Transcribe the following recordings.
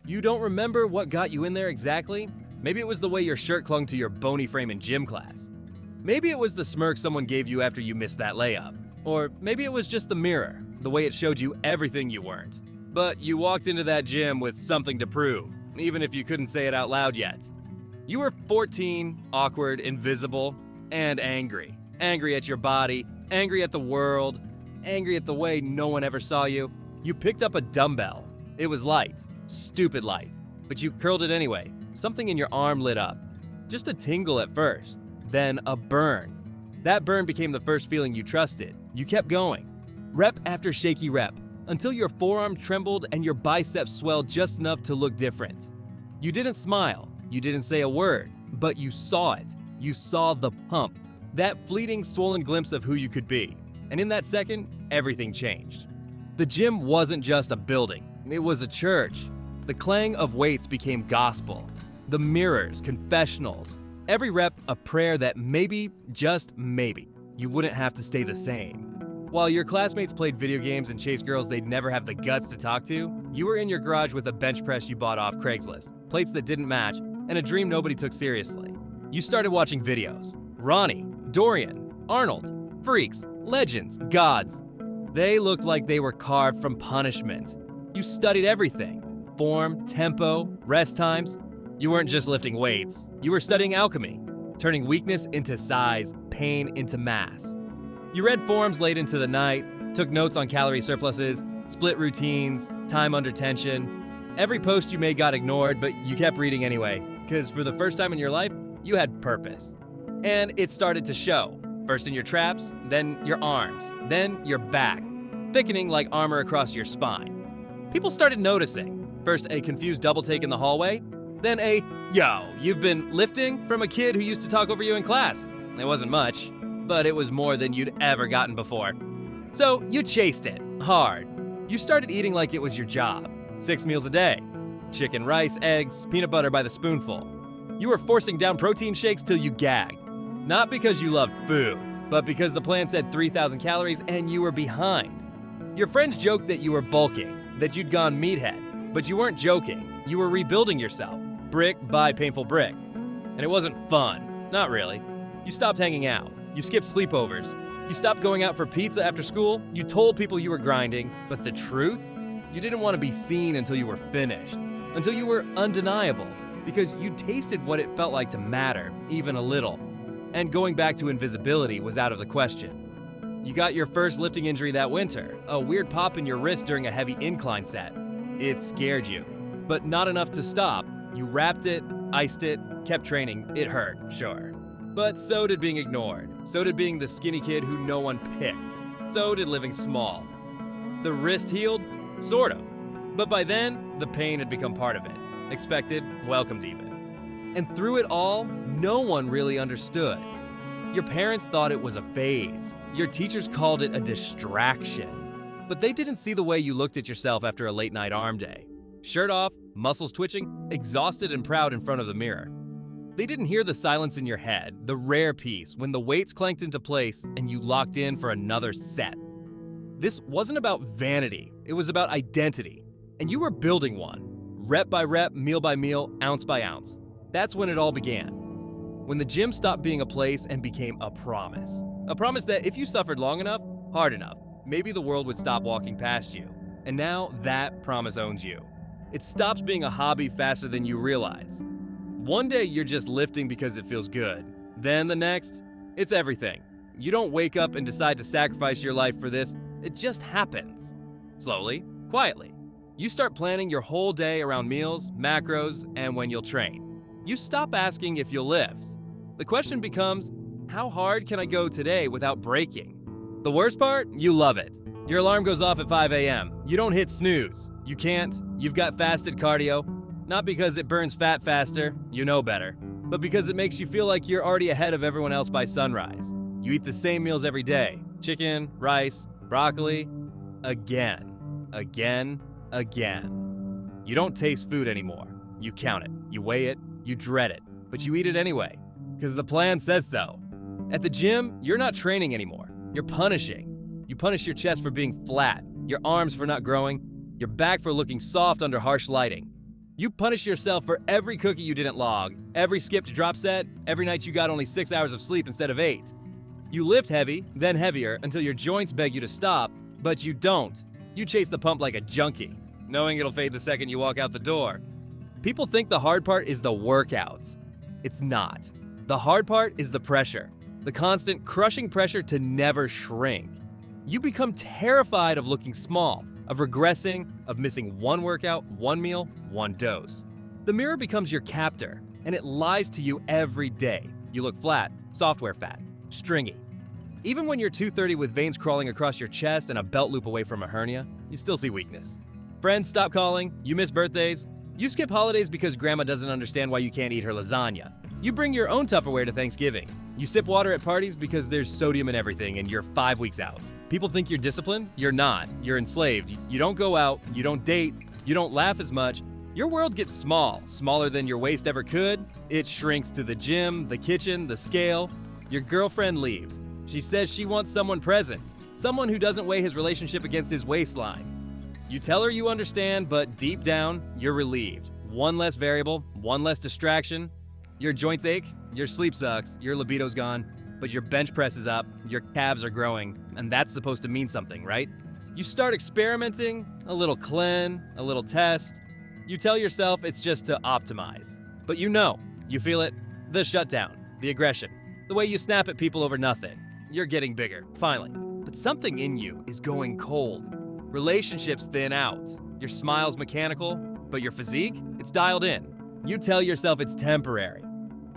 You don't remember what got you in there exactly? Maybe it was the way your shirt clung to your bony frame in gym class. Maybe it was the smirk someone gave you after you missed that layup. Or maybe it was just the mirror, the way it showed you everything you weren't. But you walked into that gym with something to prove, even if you couldn't say it out loud yet. You were 14, awkward, invisible, and angry. Angry at your body, angry at the world, angry at the way no one ever saw you. You picked up a dumbbell. It was light, stupid light, but you curled it anyway. Something in your arm lit up. Just a tingle at first, then a burn. That burn became the first feeling you trusted. You kept going, rep after shaky rep, until your forearm trembled and your biceps swelled just enough to look different. You didn't smile, you didn't say a word, but you saw it. You saw the pump, that fleeting swollen glimpse of who you could be. And in that second, everything changed. The gym wasn't just a building, it was a church. The clang of weights became gospel. The mirrors, confessionals, every rep a prayer that maybe, just maybe, you wouldn't have to stay the same. While your classmates played video games and chased girls they'd never have the guts to talk to, you were in your garage with a bench press you bought off Craigslist, plates that didn't match, and a dream nobody took seriously. You started watching videos. Ronnie, Dorian, Arnold, freaks, legends, gods. They looked like they were carved from punishment. You studied everything. Form, tempo, rest times. You weren't just lifting weights. You were studying alchemy, turning weakness into size, pain into mass. You read forums late into the night, took notes on calorie surpluses, split routines, time under tension. Every post you made got ignored, but you kept reading anyway, because for the first time in your life, you had purpose. And it started to show. First in your traps, then your arms, then your back, thickening like armor across your spine. People started noticing. First a confused double take in the hallway, then a, "Yo, you've been lifting?" from a kid who used to talk over you in class. It wasn't much, but it was more than you'd ever gotten before. So you chased it, hard. You started eating like it was your job. 6 meals a day. Chicken, rice, eggs, peanut butter by the spoonful. You were forcing down protein shakes till you gagged. Not because you loved food, but because the plan said 3,000 calories and you were behind. Your friends joked that you were bulking, that you'd gone meathead, but you weren't joking. You were rebuilding yourself, brick by painful brick. And it wasn't fun, not really. You stopped hanging out. You skipped sleepovers. You stopped going out for pizza after school. You told people you were grinding, but the truth? You didn't want to be seen until you were finished, until you were undeniable, because you tasted what it felt like to matter, even a little. And going back to invisibility was out of the question. You got your first lifting injury that winter, a weird pop in your wrist during a heavy incline set. It scared you, but not enough to stop. You wrapped it, iced it, kept training. It hurt, sure. But so did being ignored. So did being the skinny kid who no one picked. So did living small. The wrist healed? Sort of. But by then, the pain had become part of it. Expected, welcomed even. And through it all, no one really understood. Your parents thought it was a phase. Your teachers called it a distraction. But they didn't see the way you looked at yourself after a late night arm day. Shirt off, muscles twitching, exhausted and proud in front of the mirror. They didn't hear the silence in your head, the rare piece when the weights clanked into place and you locked in for another set. This wasn't about vanity, it was about identity. And you were building one. Rep by rep, meal by meal, ounce by ounce. That's when it all began. When the gym stopped being a place and became a promise. A promise that if you suffered long enough, hard enough, maybe the world would stop walking past you. And now that promise owns you. It stops being a hobby faster than you realize. One day you're just lifting because it feels good. Then the next, it's everything. You don't wake up and decide to sacrifice your life for this. It just happens. Slowly, quietly. You start planning your whole day around meals, macros, and when you'll train. You stop asking if you'll lift. The question becomes, how hard can I go today without breaking? The worst part? You love it. Your alarm goes off at 5 a.m. You don't hit snooze. You can't. You've got fasted cardio. Not because it burns fat faster, you know better, but because it makes you feel like you're already ahead of everyone else by sunrise. You eat the same meals every day. Chicken, rice, broccoli. Again. You don't taste food anymore. You count it. You weigh it. You dread it. But you eat it anyway. Because the plan says so. At the gym, you're not training anymore. You're punishing. You punish your chest for being flat, your arms for not growing, your back for looking soft under harsh lighting. You punish yourself for every cookie you didn't log, every skipped drop set, every night you got only 6 hours of sleep instead of 8. You lift heavy, then heavier, until your joints beg you to stop, but you don't. You chase the pump like a junkie, knowing it'll fade the second you walk out the door. People think the hard part is the workouts. It's not. The hard part is the pressure, the constant crushing pressure to never shrink. You become terrified of looking small, of regressing, of missing one workout, one meal, one dose. The mirror becomes your captor, and it lies to you every day. You look flat, software fat, stringy. Even when you're 230 with veins crawling across your chest and a belt loop away from a hernia, you still see weakness. Friends stop calling, you miss birthdays, you skip holidays because grandma doesn't understand why you can't eat her lasagna. You bring your own Tupperware to Thanksgiving. You sip water at parties because there's sodium in everything and you're 5 weeks out. People think you're disciplined. You're not. You're enslaved. You don't go out. You don't date. You don't laugh as much. Your world gets small, smaller than your waist ever could. It shrinks to the gym, the kitchen, the scale. Your girlfriend leaves. She says she wants someone present, someone who doesn't weigh his relationship against his waistline. You tell her you understand, but deep down, you're relieved. One less variable, one less distraction. Your joints ache, your sleep sucks, your libido's gone, but your bench press is up, your calves are growing, and that's supposed to mean something, right? You start experimenting, a little clean, a little test. You tell yourself it's just to optimize. But you know, you feel it, the shutdown, the aggression, the way you snap at people over nothing. You're getting bigger, finally. But something in you is going cold. Relationships thin out. Your smile's mechanical, but your physique, it's dialed in. You tell yourself it's temporary.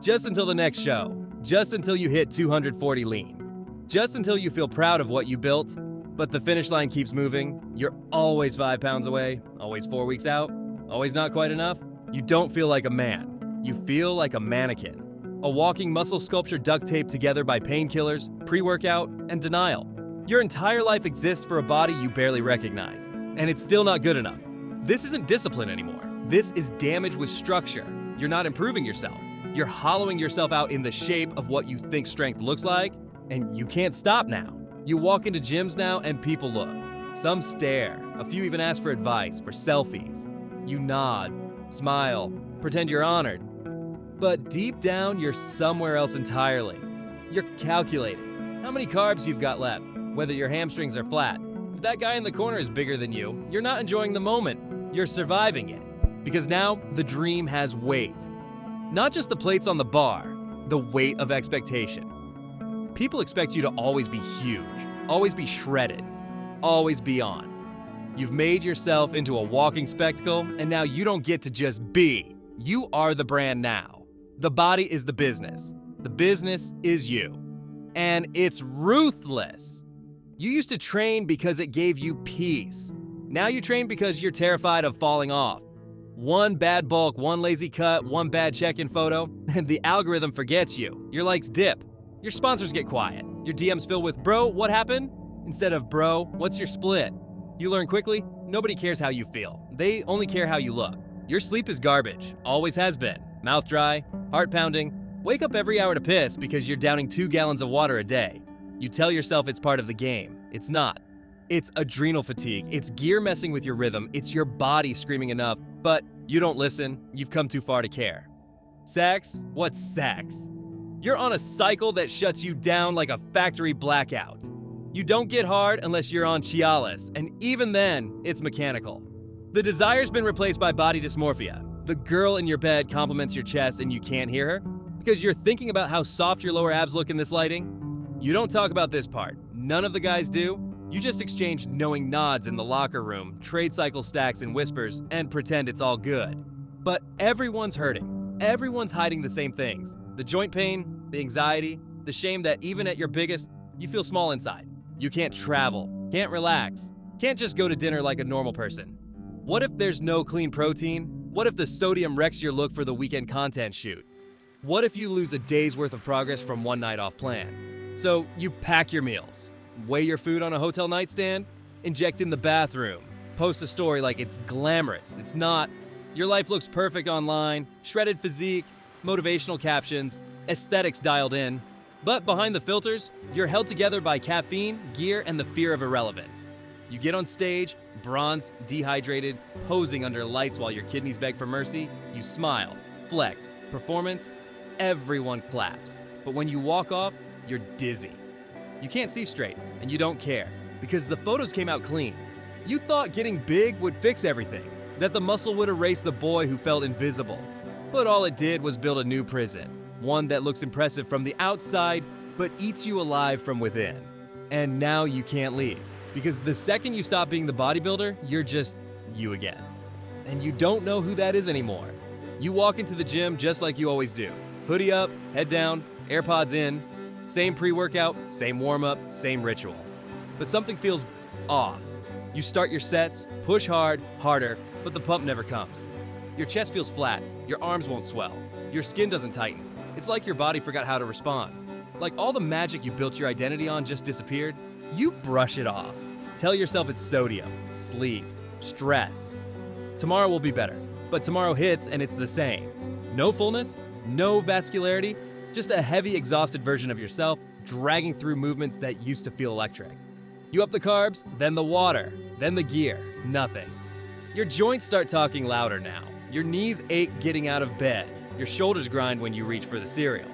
Just until the next show. Just until you hit 240 lean. Just until you feel proud of what you built. But the finish line keeps moving. You're always 5 pounds away, always 4 weeks out, always not quite enough. You don't feel like a man. You feel like a mannequin. A walking muscle sculpture duct taped together by painkillers, pre-workout, and denial. Your entire life exists for a body you barely recognize. And it's still not good enough. This isn't discipline anymore. This is damage with structure. You're not improving yourself. You're hollowing yourself out in the shape of what you think strength looks like, and you can't stop now. You walk into gyms now and people look. Some stare. A few even ask for advice, for selfies. You nod, smile, pretend you're honored. But deep down, you're somewhere else entirely. You're calculating how many carbs you've got left, whether your hamstrings are flat. If that guy in the corner is bigger than you, you're not enjoying the moment. You're surviving it. Because now, the dream has weight. Not just the plates on the bar, the weight of expectation. People expect you to always be huge, always be shredded, always be on. You've made yourself into a walking spectacle, and now you don't get to just be. You are the brand now. The body is the business. The business is you. And it's ruthless. You used to train because it gave you peace. Now you train because you're terrified of falling off. One bad bulk, one lazy cut, one bad check-in photo, and the algorithm forgets you. Your likes dip. Your sponsors get quiet. Your DMs fill with, bro, what happened? Instead of, bro, what's your split? You learn quickly, nobody cares how you feel. They only care how you look. Your sleep is garbage. Always has been. Mouth dry, heart pounding. Wake up every hour to piss because you're downing 2 gallons of water a day. You tell yourself it's part of the game. It's not. It's adrenal fatigue. It's gear messing with your rhythm. It's your body screaming enough, but you don't listen. You've come too far to care. Sex? What's sex? You're on a cycle that shuts you down like a factory blackout. You don't get hard unless you're on Cialis, and even then, it's mechanical. The desire's been replaced by body dysmorphia. The girl in your bed compliments your chest and you can't hear her because you're thinking about how soft your lower abs look in this lighting. You don't talk about this part. None of the guys do. You just exchange knowing nods in the locker room, trade cycle stacks and whispers, and pretend it's all good. But everyone's hurting. Everyone's hiding the same things. The joint pain, the anxiety, the shame that even at your biggest, you feel small inside. You can't travel, can't relax, can't just go to dinner like a normal person. What if there's no clean protein? What if the sodium wrecks your look for the weekend content shoot? What if you lose a day's worth of progress from one night off plan? So you pack your meals. Weigh your food on a hotel nightstand, inject in the bathroom, post a story like it's glamorous. It's not. Your life looks perfect online, shredded physique, motivational captions, aesthetics dialed in. But behind the filters, you're held together by caffeine, gear, and the fear of irrelevance. You get on stage, Bronzed, dehydrated, posing under lights while your kidneys beg for mercy, you smile, flex, performance, everyone claps. But when you walk off, you're dizzy. You can't see straight, and you don't care, because the photos came out clean. You thought getting big would fix everything, that the muscle would erase the boy who felt invisible. But all it did was build a new prison, one that looks impressive from the outside, but eats you alive from within. And now you can't leave, because the second you stop being the bodybuilder, you're just you again. And you don't know who that is anymore. You walk into the gym just like you always do. Hoodie up, head down, AirPods in, same pre-workout, same warm-up, same ritual. But something feels off. You start your sets, push hard, harder, but the pump never comes. Your chest feels flat, your arms won't swell, your skin doesn't tighten. It's like your body forgot how to respond. Like all the magic you built your identity on just disappeared. You brush it off. Tell yourself it's sodium, sleep, stress. Tomorrow will be better, but tomorrow hits and it's the same. No fullness, no vascularity, just a heavy, exhausted version of yourself dragging through movements that used to feel electric. You up the carbs, then the water, then the gear, nothing. Your joints start talking louder now. Your knees ache getting out of bed. Your shoulders grind when you reach for the cereal.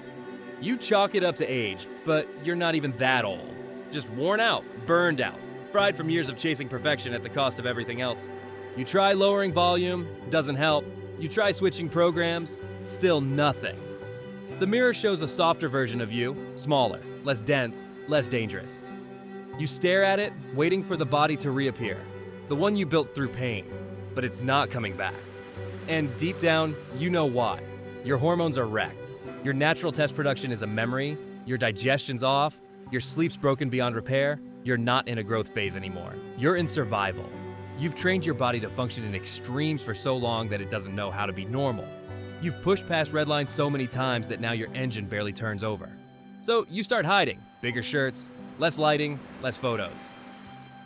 You chalk it up to age, but you're not even that old. Just worn out, burned out, fried from years of chasing perfection at the cost of everything else. You try lowering volume, doesn't help. You try switching programs, still nothing. The mirror shows a softer version of you, smaller, less dense, less dangerous. You stare at it, waiting for the body to reappear, the one you built through pain, but it's not coming back. And deep down, you know why. Your hormones are wrecked. Your natural test production is a memory, your digestion's off, your sleep's broken beyond repair, you're not in a growth phase anymore. You're in survival. You've trained your body to function in extremes for so long that it doesn't know how to be normal. You've pushed past red lines so many times that now your engine barely turns over. So you start hiding, bigger shirts, less lighting, less photos.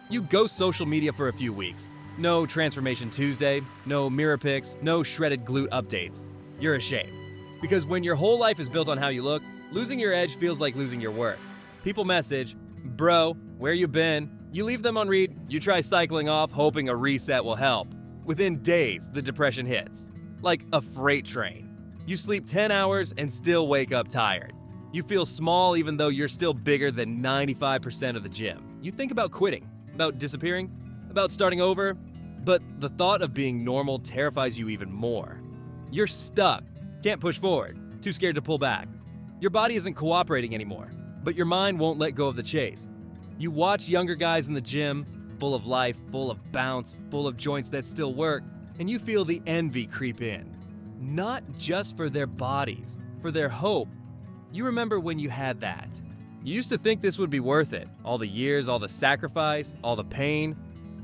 You ghost social media for a few weeks. No Transformation Tuesday, no mirror pics, no shredded glute updates. You're ashamed. Because when your whole life is built on how you look, losing your edge feels like losing your worth. People message, bro, where you been? You leave them on read, you try cycling off, hoping a reset will help. Within days, the depression hits. Like a freight train. You sleep 10 hours and still wake up tired. You feel small even though you're still bigger than 95% of the gym. You think about quitting, about disappearing, about starting over, but the thought of being normal terrifies you even more. You're stuck, can't push forward, too scared to pull back. Your body isn't cooperating anymore, but your mind won't let go of the chase. You watch younger guys in the gym, full of life, full of bounce, full of joints that still work, and you feel the envy creep in. Not just for their bodies, for their hope. You remember when you had that. You used to think this would be worth it. All the years, all the sacrifice, all the pain.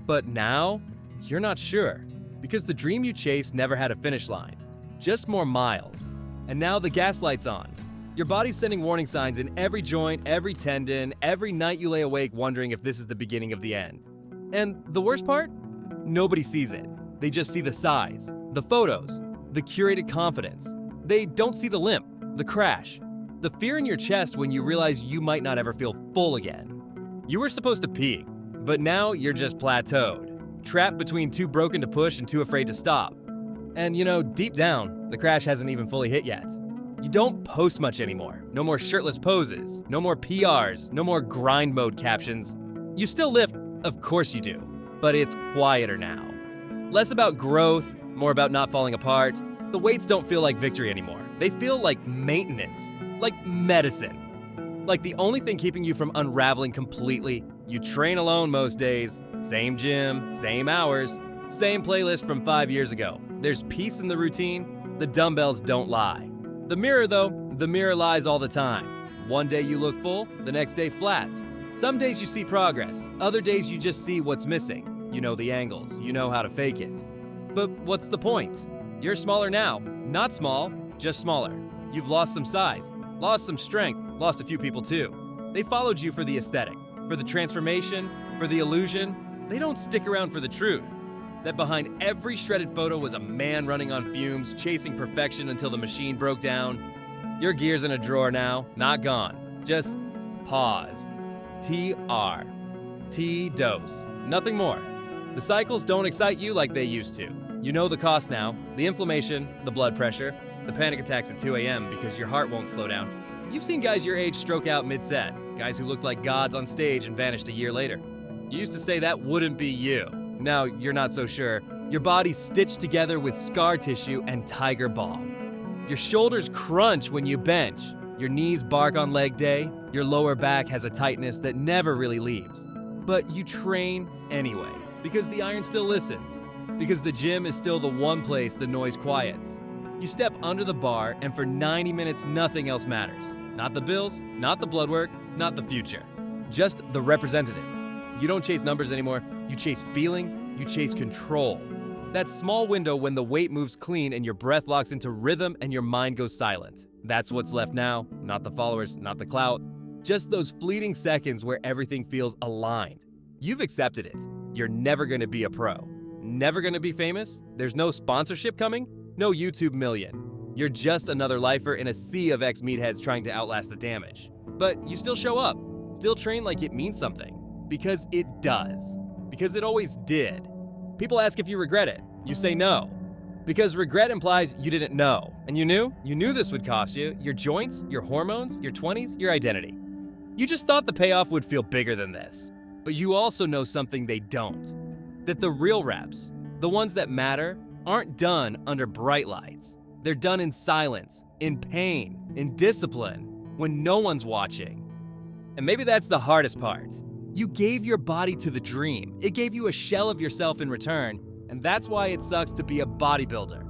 But now, you're not sure. Because the dream you chased never had a finish line. Just more miles. And now the gaslight's on. Your body's sending warning signs in every joint, every tendon, every night you lay awake wondering if this is the beginning of the end. And the worst part? Nobody sees it. They just see the size, the photos, the curated confidence. They don't see the limp, the crash, the fear in your chest when you realize you might not ever feel full again. You were supposed to peak, but now you're just plateaued, trapped between too broken to push and too afraid to stop. And deep down, the crash hasn't even fully hit yet. You don't post much anymore. No more shirtless poses, no more PRs, no more grind mode captions. You still lift, of course you do, but it's quieter now. Less about growth, more about not falling apart. The weights don't feel like victory anymore. They feel like maintenance, like medicine. Like the only thing keeping you from unraveling completely. You train alone most days, same gym, same hours, same playlist from 5 years ago. There's peace in the routine, the dumbbells don't lie. The mirror though, the mirror lies all the time. One day you look full, the next day flat. Some days you see progress, other days you just see what's missing. You know the angles, you know how to fake it. But what's the point? You're smaller now. Not small, just smaller. You've lost some size, lost some strength, lost a few people too. They followed you for the aesthetic, for the transformation, for the illusion. They don't stick around for the truth. That behind every shredded photo was a man running on fumes, chasing perfection until the machine broke down. Your gear's in a drawer now, not gone, just paused. TR. T-dose. Nothing more. The cycles don't excite you like they used to. You know the cost now, the inflammation, the blood pressure, the panic attacks at 2 a.m. because your heart won't slow down. You've seen guys your age stroke out mid-set, guys who looked like gods on stage and vanished a year later. You used to say that wouldn't be you. Now you're not so sure. Your body's stitched together with scar tissue and tiger balm. Your shoulders crunch when you bench. Your knees bark on leg day. Your lower back has a tightness that never really leaves. But you train anyway, because the iron still listens. Because the gym is still the one place the noise quiets. You step under the bar, and for 90 minutes, nothing else matters. Not the bills, not the blood work, not the future. Just the representative. You don't chase numbers anymore. You chase feeling, you chase control. That small window when the weight moves clean and your breath locks into rhythm and your mind goes silent. That's what's left now. Not the followers, not the clout. Just those fleeting seconds where everything feels aligned. You've accepted it. You're never gonna be a pro. Never gonna be famous. There's no sponsorship coming. No YouTube million. You're just another lifer in a sea of ex-meatheads trying to outlast the damage. But you still show up. Still train like it means something. Because it does. Because it always did. People ask if you regret it. You say no. Because regret implies you didn't know. And you knew? You knew this would cost you. Your joints, your hormones, your 20s, your identity. You just thought the payoff would feel bigger than this. But you also know something they don't. That the real reps, the ones that matter, aren't done under bright lights. They're done in silence, in pain, in discipline, when no one's watching. And maybe that's the hardest part. You gave your body to the dream. It gave you a shell of yourself in return, and that's why it sucks to be a bodybuilder.